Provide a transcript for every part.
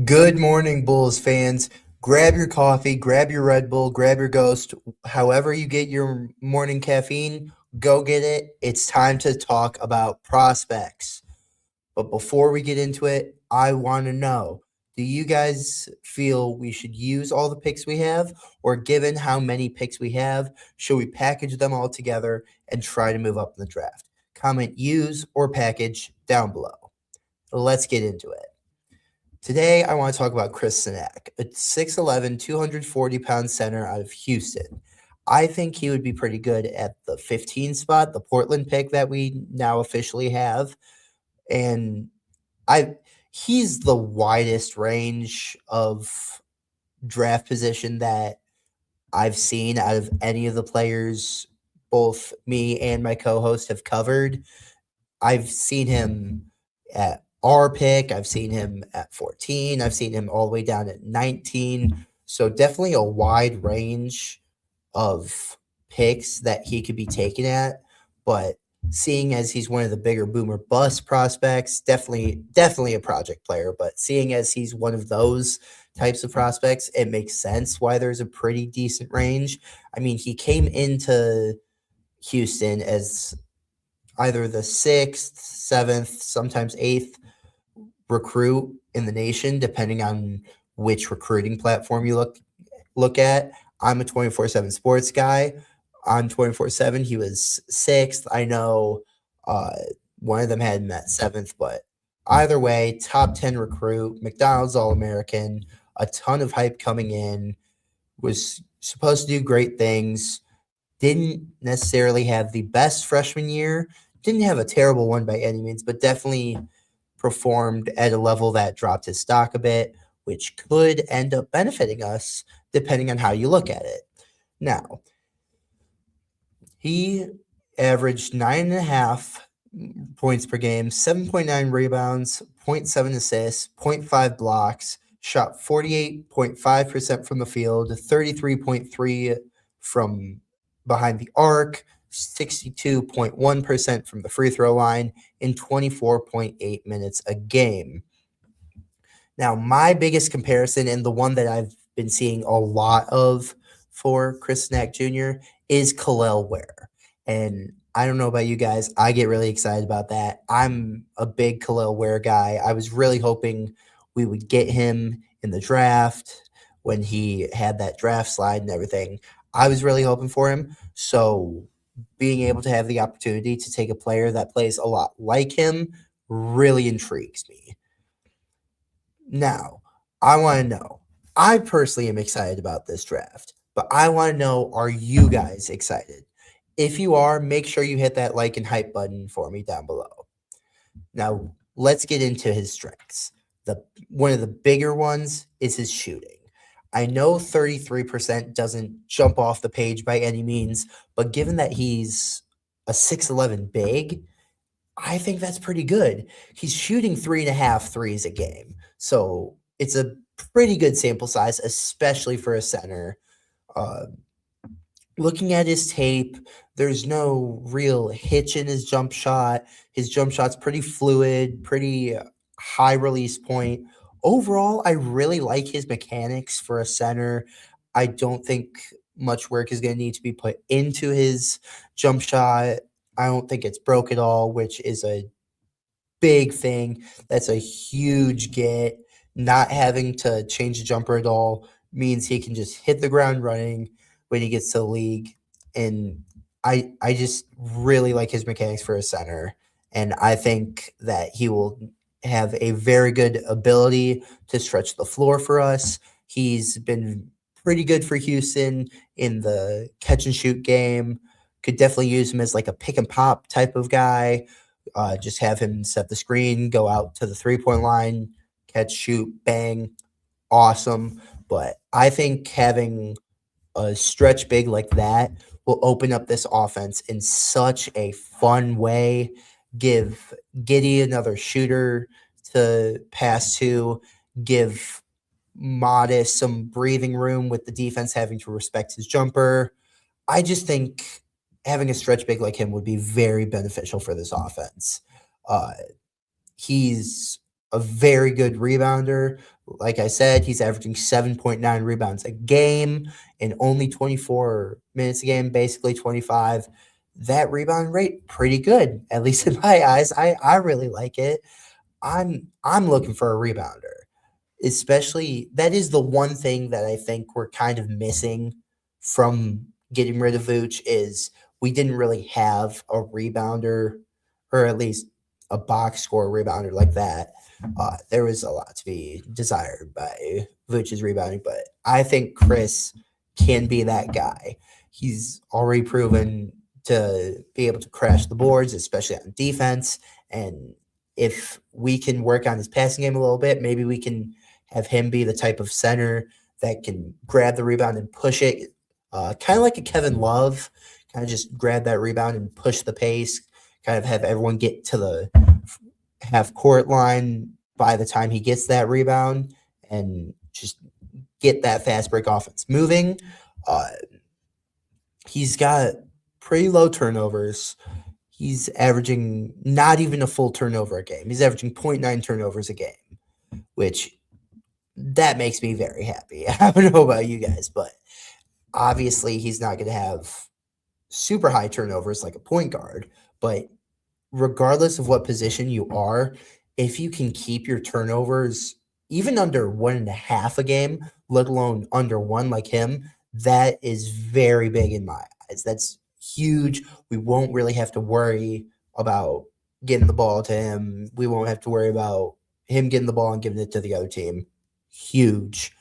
Good morning, Bulls fans. Grab your coffee, grab your Red Bull, grab your Ghost. However, you get your morning caffeine, go get it. It's time to talk about prospects. But before we get into it, I want to know, do you guys feel we should use all the picks we have? Or given how many picks we have, should we package them all together and try to move up in the draft? Comment use or package down below. Let's get into it. Today, I want to talk about Chris Cenac, a 6'11", 240-pound center out of Houston. I think he would be pretty good at the 15 spot, the Portland pick that we now officially have. And I he's the widest range of draft position that I've seen out of any of the players both me and my co-host have covered. I've seen him at our pick. I've seen him at 14. I've seen him all the way down at 19. So definitely a wide range of picks that he could be taken at. But seeing as he's one of the bigger boomer bust prospects, definitely a project player. But seeing as he's one of those types of prospects, it makes sense why there's a pretty decent range. I mean, he came into Houston as either the sixth, seventh, sometimes eighth recruit in the nation, depending on which recruiting platform you look at. I'm a 24/7 sports guy. On 24/7, he was sixth. I know uh, one of them had him at seventh, but either way, top 10 recruit, McDonald's All American, a ton of hype coming in, was supposed to do great things. Didn't necessarily have the best freshman year, didn't have a terrible one by any means, but definitely performed at a level that dropped his stock a bit, which could end up benefiting us depending on how you look at it. Now, he averaged 9.5 points per game, 7.9 rebounds, zero point 0.7 assists, 0.5 blocks, shot 48.5% from the field, 33.3 from behind the arc, 62.1% from the free throw line, in 24.8 minutes a game. Now, my biggest comparison, and the one that I've been seeing a lot of for Chris Cenac Jr., is Khalil Ware. And I don't know about you guys, I get really excited about that. I'm a big Khalil Ware guy. I was really hoping we would get him in the draft when he had that draft slide and everything. I was really hoping for him. So being able to have the opportunity to take a player that plays a lot like him really intrigues me. Now, I want to know. I personally am excited about this draft, but I want to know, are you guys excited? If you are, make sure you hit that like and hype button for me down below. Now, let's get into his strengths. The one of the bigger ones is his shooting. I know 33% doesn't jump off the page by any means, but given that he's a 6'11 big, I think that's pretty good. He's shooting 3.5 threes a game. So it's a pretty good sample size, especially for a center. Uh, Looking at his tape, there's no real hitch in his jump shot. His jump shot's pretty fluid, pretty high release point. Overall, I really like his mechanics for a center. I don't think much work is going to need to be put into his jump shot. I don't think it's broke at all, which is a big thing. That's a huge get. Not having to change the jumper at all means he can just hit the ground running when he gets to the league. And I just really like his mechanics for a center. And I think that he will have a very good ability to stretch the floor for us. He's been pretty good for Houston in the catch and shoot game. Could definitely use him as like a pick and pop type of guy. Just have him set the screen, go out to the 3-point line, catch, shoot, bang, awesome. But I think having a stretch big like that will open up this offense in such a fun way. Give Giddy another shooter to pass to, give Modest some breathing room with the defense having to respect his jumper. I just think having a stretch big like him would be very beneficial for this offense. Uh, he's a very good rebounder. Like I said, he's averaging 7.9 rebounds a game in only 24 minutes a game, basically 25. That rebound rate, pretty good, at least in my eyes. I really like it. I'm looking for a rebounder. Especially that is the one thing that I think we're kind of missing from getting rid of Vooch is we didn't really have a rebounder or at least a box score rebounder like that. There was a lot to be desired by Vooch's rebounding, but I think Chris can be that guy. He's already proven to be able to crash the boards, especially on defense. And if we can work on his passing game a little bit, maybe we can have him be the type of center that can grab the rebound and push it, kind of like a Kevin Love, kind of just grab that rebound and push the pace, kind of have everyone get to the half court line by the time he gets that rebound and just get that fast break offense moving. Uh, he's got pretty low turnovers. He's averaging not even a full turnover a game. He's averaging 0.9 turnovers a game, which that makes me very happy. I don't know about you guys, but obviously he's not going to have super high turnovers like a point guard. But regardless of what position you are, if you can keep your turnovers even under 1.5 a game, let alone under one like him, that is very big in my eyes. That's huge. We won't really have to worry about getting the ball to him. We won't have to worry about him getting the ball and giving it to the other team. Huge.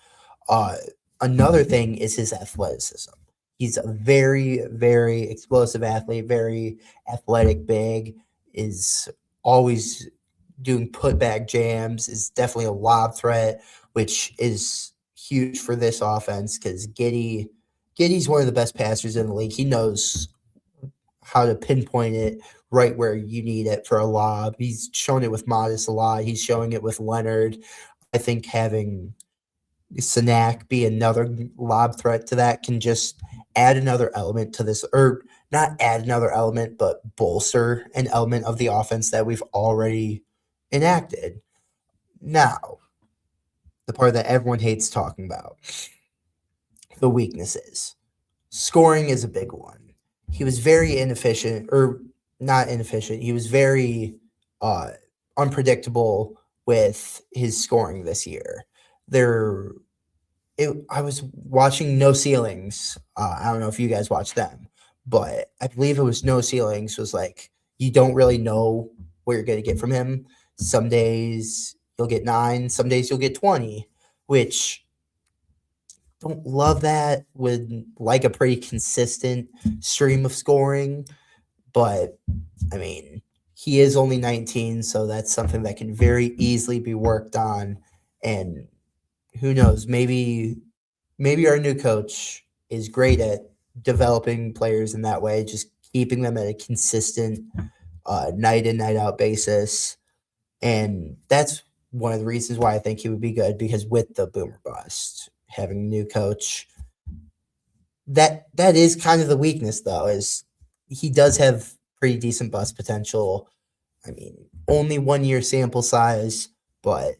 Uh, Another thing is his athleticism. He's a very, very explosive athlete, very athletic, big, is always doing putback jams, is definitely a lob threat, which is huge for this offense because Giddy's one of the best passers in the league. He knows how to pinpoint it right where you need it for a lob. He's shown it with Modest a lot. He's showing it with Leonard. I think having Cenac be another lob threat to that can just add another element to this, or not add another element, but bolster an element of the offense that we've already enacted. Now, the part that everyone hates talking about, the weaknesses. Scoring is a big one. He was very inefficient, or not inefficient. He was very uh, unpredictable with his scoring this year. There I was watching No Ceilings. I don't know if you guys watched them, but I believe it was No Ceilings was like you don't really know what you're gonna get from him. Some days you'll get 9, some days you'll get 20, which don't love that. Would like a pretty consistent stream of scoring, but I mean he is only 19, so that's something that can very easily be worked on. And who knows, maybe our new coach is great at developing players in that way, just keeping them at a consistent night in, night out basis. And that's one of the reasons why I think he would be good because with the boomer bust, having a new coach, that is kind of the weakness though, is he does have pretty decent bust potential. I mean, only 1 year sample size, but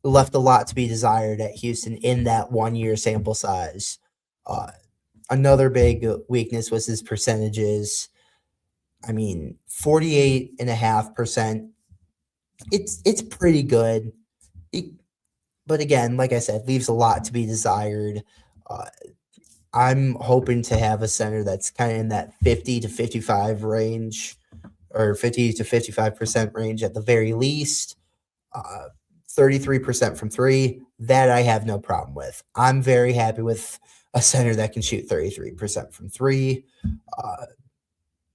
left a lot to be desired at Houston in that 1 year sample size. Uh, Another big weakness was his percentages. I mean, 48.5%. It's pretty good. It, but again, like I said, leaves a lot to be desired. Uh, I'm hoping to have a center that's kind of in that 50 to 55 range or 50 to 55% range at the very least. 33% from three, that I have no problem with. I'm very happy with a center that can shoot 33% from three. Uh,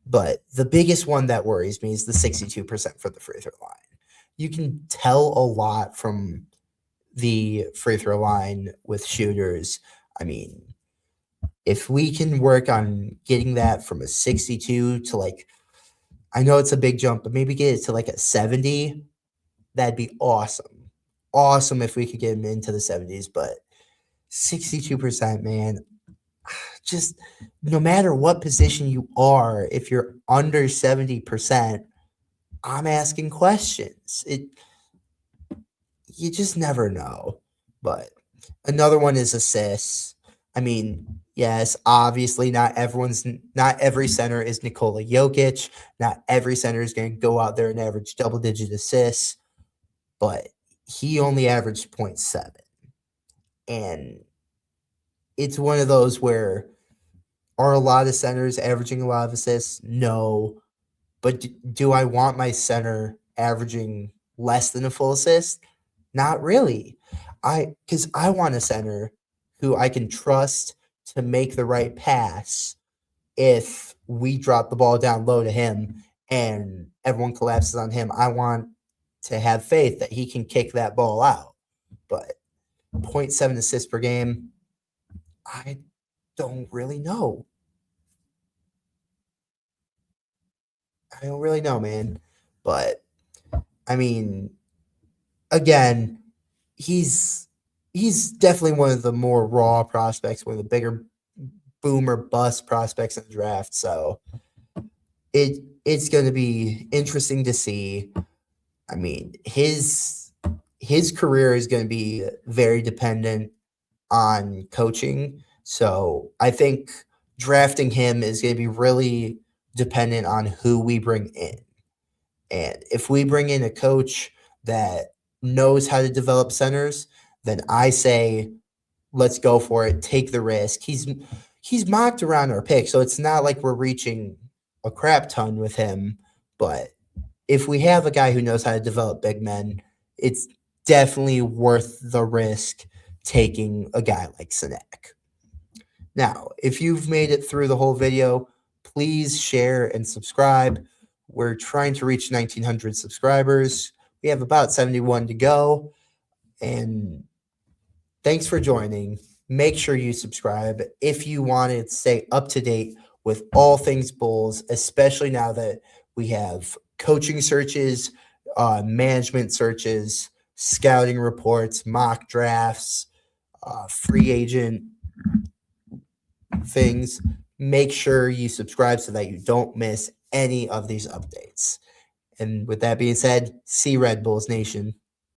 but the biggest one that worries me is the 62% for the free throw line. You can tell a lot from the free throw line with shooters. I mean, if we can work on getting that from a 62 to like, I know it's a big jump, but maybe get it to like a 70, that'd be awesome. Awesome if we could get him into the 70s, but 62%, man, just no matter what position you are, if you're under 70%, I'm asking questions. you just never know. But another one is assists. I mean, yes, obviously not every center is Nikola Jokic. Not every center is going to go out there and average double digit assists, but he only averaged zero point 0.7. And it's one of those where are a lot of centers averaging a lot of assists? No. But do I want my center averaging less than a full assist? Not really. Because I want a center who I can trust to make the right pass if we drop the ball down low to him and everyone collapses on him. I want to have faith that he can kick that ball out. But zero point 0.7 assists per game, I don't really know. I don't really know, man. But I mean, again, he's definitely one of the more raw prospects, one of the bigger boomer bust prospects in the draft. So it's going to be interesting to see. I mean, his career is going to be very dependent on coaching. So I think drafting him is going to be really dependent on who we bring in. And if we bring in a coach that knows how to develop centers, then I say let's go for it, take the risk. He's mocked around our pick, so it's not like we're reaching a crap ton with him. But if we have a guy who knows how to develop big men, it's definitely worth the risk taking a guy like Cenac. Now, if you've made it through the whole video, please share and subscribe. We're trying to reach 1,900 subscribers. We have about 71 to go. And thanks for joining. Make sure you subscribe if you want to stay up to date with all things Bulls, especially now that we have coaching searches, management searches, scouting reports, mock drafts, free agent things. Make sure you subscribe so that you don't miss any of these updates. And with that being said, see Red Bulls Nation.